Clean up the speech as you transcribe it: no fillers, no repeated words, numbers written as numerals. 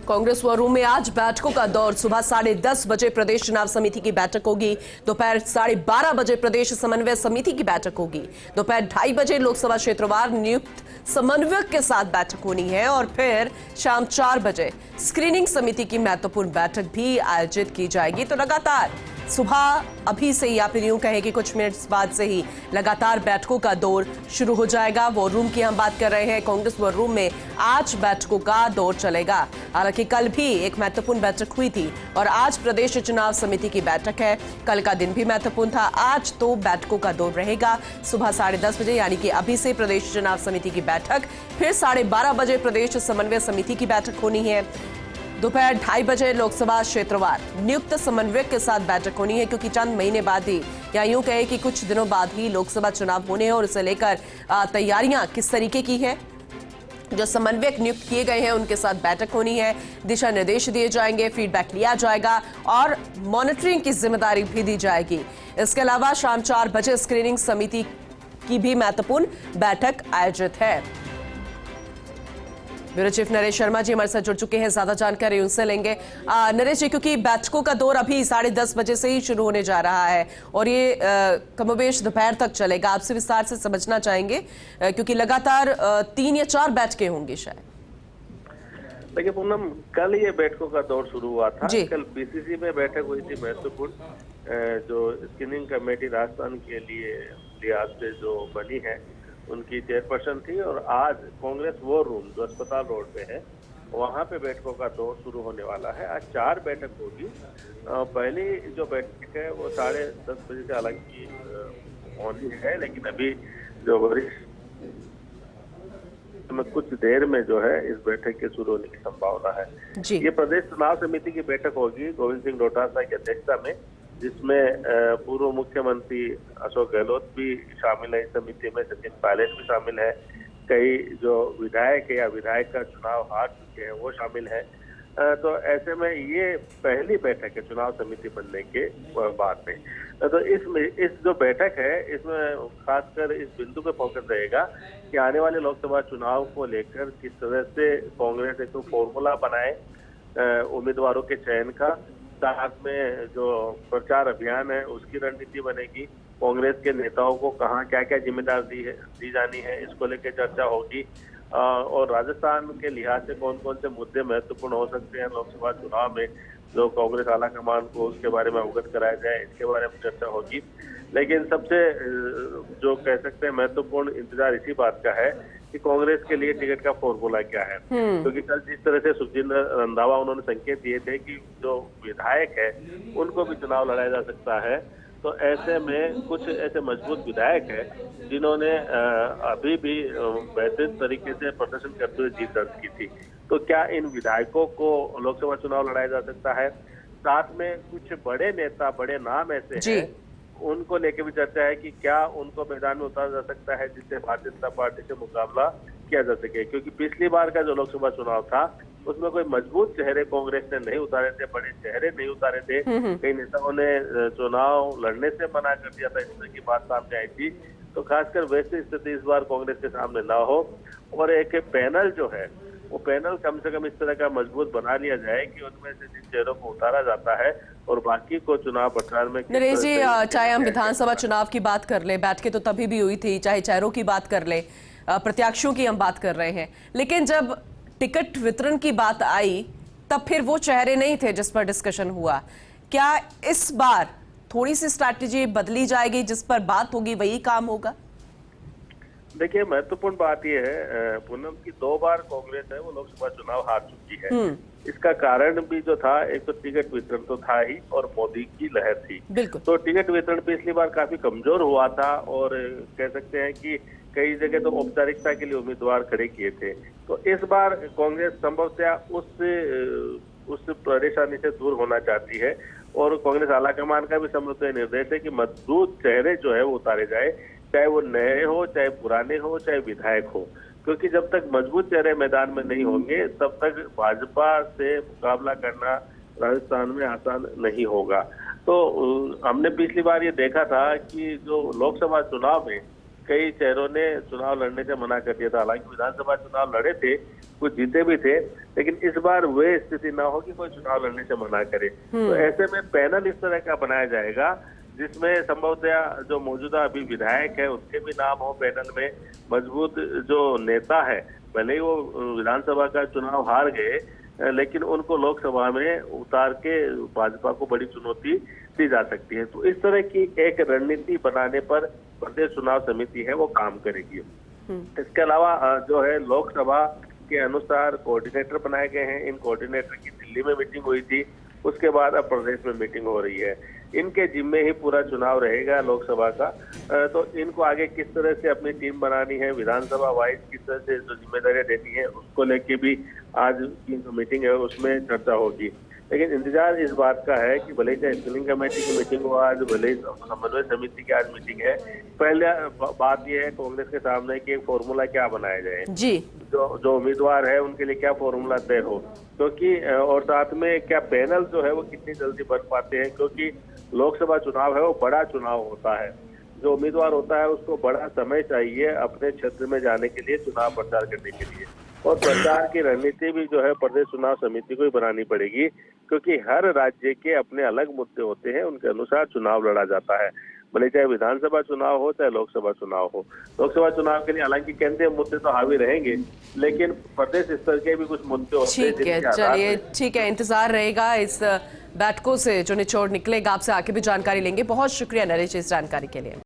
Congress war room में आज बैठकों का दौर। सुबह 10:30 बजे प्रदेश चुनाव समिति की बैठक होगी। दोपहर 12:30 बजे प्रदेश समन्वय समिति की बैठक होगी। दोपहर 2:30 बजे लोकसभा क्षेत्रवार नियुक्त समन्वयक के साथ बैठक होनी है और फिर शाम 4 बजे स्क्रीनिंग समिति की महत्वपूर्ण बैठक भी आयोजित की जाएगी। तो लगातार सुबह अभी से या फिर यूं कहें कि कुछ मिनट्स बाद से ही लगातार बैठकों का दौर शुरू हो जाएगा। वॉर रूम की हम बात कर रहे हैं। कांग्रेस वॉर रूम में आज बैठकों का दौर चलेगा। हालांकि कल भी एक महत्वपूर्ण बैठक हुई थी और आज प्रदेश चुनाव समिति की बैठक है। कल का दिन भी महत्वपूर्ण था। आज तो बैठकों का दौर रहेगा। सुबह 10:30 बजे यानी कि अभी से प्रदेश चुनाव समिति की बैठक, फिर 12:30 बजे प्रदेश समन्वय समिति की बैठक होनी है। दोपहर 2:30 बजे लोकसभा क्षेत्रवार नियुक्त समन्वयक के साथ बैठक होनी है, क्योंकि चंद महीने बाद ही या यूं कहे कि कुछ दिनों बाद ही लोकसभा चुनाव होने हैं और इसे लेकर तैयारियां किस तरीके की है। जो समन्वयक नियुक्त किए गए हैं उनके साथ बैठक होनी है, दिशा निर्देश दिए जाएंगे, फीडबैक लिया जाएगा और मॉनिटरिंग की जिम्मेदारी भी दी जाएगी। इसके अलावा शाम 4 बजे स्क्रीनिंग समिति की भी महत्वपूर्ण बैठक आयोजित है। ब्यूरो चीफ नरेश शर्मा जी हमारे साथ जुड़ चुके हैं, ज्यादा जानकारी उनसे लेंगे। नरेश जी, क्योंकि बैठकों का दौर अभी 10:30 बजे से ही शुरू होने जा रहा है और ये कमोबेश दोपहर तक चलेगा, आपसे विस्तार से समझना चाहेंगे क्योंकि लगातार 3 या 4 बैठकें होंगी शायद। देखिए पूनम, कल ये बैठकों का दौर शुरू हुआ था। कल पीसीसी में बैठक हुई थी महत्वपूर्ण, जो स्क्रीनिंग कमेटी राजस्थान के लिए लिहाज से जो बनी है उनकी चेयरपर्सन थी। और आज कांग्रेस वॉर रूम जो अस्पताल रोड पे है वहां पे बैठकों का दौर शुरू होने वाला है। आज 4 बैठक होगी। पहली जो बैठक है वो 10:30 बजे से हालांकि होनी है, लेकिन अभी जो वरिष्ठ में कुछ देर में जो है इस बैठक के शुरू होने की संभावना है। ये प्रदेश चुनाव समिति की बैठक होगी गोविंद सिंह डोटासरा की अध्यक्षता में, जिसमें पूर्व मुख्यमंत्री अशोक गहलोत भी शामिल है इस समिति में, सचिन पायलट भी शामिल है, कई जो विधायक या विधायक का चुनाव हार चुके हैं वो शामिल है। तो ऐसे में ये पहली बैठक है चुनाव समिति बनने के बाद में। तो इस जो बैठक है इसमें खासकर इस बिंदु पे फोकस रहेगा कि आने वाले लोकसभा चुनाव को लेकर किस तरह से कांग्रेस एक तो फॉर्मूला बनाए उम्मीदवारों के चयन का, साथ में जो प्रचार अभियान है उसकी रणनीति बनेगी, कांग्रेस के नेताओं को कहाँ क्या क्या जिम्मेदारी दी जानी है इसको लेकर चर्चा होगी, और राजस्थान के लिहाज से कौन कौन से मुद्दे महत्वपूर्ण हो सकते हैं लोकसभा चुनाव में, जो कांग्रेस आला कमान को उसके बारे में अवगत कराया जाए, इसके बारे में चर्चा होगी। लेकिन सबसे जो कह सकते हैं महत्वपूर्ण इंतजार इसी बात का है कि कांग्रेस के लिए टिकट का फॉर्मूला क्या है, क्योंकि कल जिस तरह से सुखजिंदर रंधावा उन्होंने संकेत दिए थे कि जो विधायक है उनको भी चुनाव लड़ाया जा सकता है, तो ऐसे में कुछ ऐसे मजबूत विधायक हैं जिन्होंने अभी भी बेहतरीन तरीके से प्रदर्शन करते हुए जीत दर्ज की थी। तो क्या इन विधायकों को लोकसभा चुनाव लड़ाया जा सकता है? साथ में कुछ बड़े नेता, बड़े नाम ऐसे हैं उनको लेके भी चर्चा है कि क्या उनको मैदान में उतारा जा सकता है जिससे भारतीय जनता पार्टी से मुकाबला किया जा सके, क्योंकि पिछली बार का जो लोकसभा चुनाव था उसमें कोई मजबूत चेहरे कांग्रेस ने नहीं उतारे थे, बड़े चेहरे नहीं उतारे थे, कई नेताओं ने चुनाव लड़ने से मना कर दिया था, इस तरह की बात सामने आई थी। तो खासकर वैसी स्थिति इस बार कांग्रेस के सामने ना हो और एक पैनल जो है वो पैनल कम से कम इस तरह का मजबूत बना लिया जाए कि उनमें से जिन चेहरों को उतारा जाता है और बाकी को चुनाव प्रचार में। नरेश जी, चाहे हम विधानसभा चुनाव की बात कर ले, बैठकें तो तभी भी हुई थी, चाहे चेहरों की बात कर ले, प्रत्याशियों की हम बात कर रहे हैं, लेकिन जब टिकट वितरण की बात आई तब फिर वो चेहरे नहीं थे जिस पर डिस्कशन हुआ। क्या इस बार थोड़ी सी स्ट्रैटेजी बदली जाएगी, जिस पर बात होगी वही काम होगा? देखिए, महत्वपूर्ण बात यह है पूनम की 2 बार कांग्रेस है वो लोकसभा चुनाव हार चुकी है। इसका कारण भी जो था, एक तो टिकट वितरण तो था ही और मोदी की लहर थी। तो टिकट वितरण पिछली बार काफी कमजोर हुआ था और कह सकते हैं कि कई जगह तो औपचारिकता के लिए उम्मीदवार खड़े किए थे। तो इस बार कांग्रेस संभवतः उस परेशानी से दूर होना चाहती है और कांग्रेस आलाकमान का भी संभवतः निर्देश है कि मजबूत चेहरे जो है वो उतारे जाए, चाहे वो नए हो, चाहे पुराने हो, चाहे विधायक हो, क्योंकि जब तक मजबूत चेहरे मैदान में नहीं होंगे तब तक भाजपा से मुकाबला करना राजस्थान में आसान नहीं होगा। तो हमने पिछली बार ये देखा था कि जो लोकसभा चुनाव में कई चेहरों ने चुनाव लड़ने से मना कर दिया था। हालांकि विधानसभा चुनाव लड़े थे, कुछ जीते भी थे, लेकिन इस बार वे स्थिति ना हो कि कोई चुनाव लड़ने से मना करे। तो ऐसे में पैनल इस तरह का बनाया जाएगा जिसमें संभवतया जो मौजूदा अभी विधायक है उसके भी नाम हो पैनल में, मजबूत जो नेता है, भले ही वो विधानसभा का चुनाव हार गए लेकिन उनको लोकसभा में उतार के भाजपा को बड़ी चुनौती दी जा सकती है। तो इस तरह की एक रणनीति बनाने पर प्रदेश चुनाव समिति है वो काम करेगी। इसके अलावा जो है लोकसभा के अनुसार कोऑर्डिनेटर बनाए गए हैं। इन कोऑर्डिनेटर की दिल्ली में मीटिंग हुई थी, उसके बाद अब प्रदेश में मीटिंग हो रही है। इनके जिम्मे ही पूरा चुनाव रहेगा लोकसभा का। तो इनको आगे किस तरह से अपनी टीम बनानी है, विधानसभा वाइज किस तरह से जो जिम्मेदारियां देनी है, उसको लेके भी आज की जो मीटिंग है उसमें चर्चा होगी। लेकिन इंतजार इस बात का है कि भले ही स्क्रीनिंग कमेटी की मीटिंग हो आज, भले ही समन्वय समिति की आज मीटिंग है, पहले बात यह है कांग्रेस के सामने कि एक फॉर्मूला क्या बनाया जाए जी, जो उम्मीदवार है उनके लिए क्या फॉर्मूला तय हो, क्योंकि और साथ में क्या पैनल जो है वो कितनी जल्दी बन पाते हैं, क्योंकि लोकसभा चुनाव है वो बड़ा चुनाव होता है। जो उम्मीदवार होता है उसको बड़ा समय चाहिए अपने क्षेत्र में जाने के लिए, चुनाव प्रचार करने के लिए, और प्रचार की रणनीति भी जो है प्रदेश चुनाव समिति को ही बनानी पड़ेगी, क्योंकि हर राज्य के अपने अलग मुद्दे होते हैं, उनके अनुसार चुनाव लड़ा जाता है, भले चाहे विधानसभा चुनाव हो चाहे लोकसभा चुनाव हो। लोकसभा चुनाव के लिए हालांकि केंद्रीय मुद्दे तो हावी रहेंगे, लेकिन प्रदेश स्तर के भी कुछ मुद्दे होते हैं। ठीक है, चलिए ठीक है, इंतजार रहेगा इस बैठकों से जो निचोड़ निकलेगा। आपसे आगे भी जानकारी लेंगे। बहुत शुक्रिया नरेश इस जानकारी के लिए।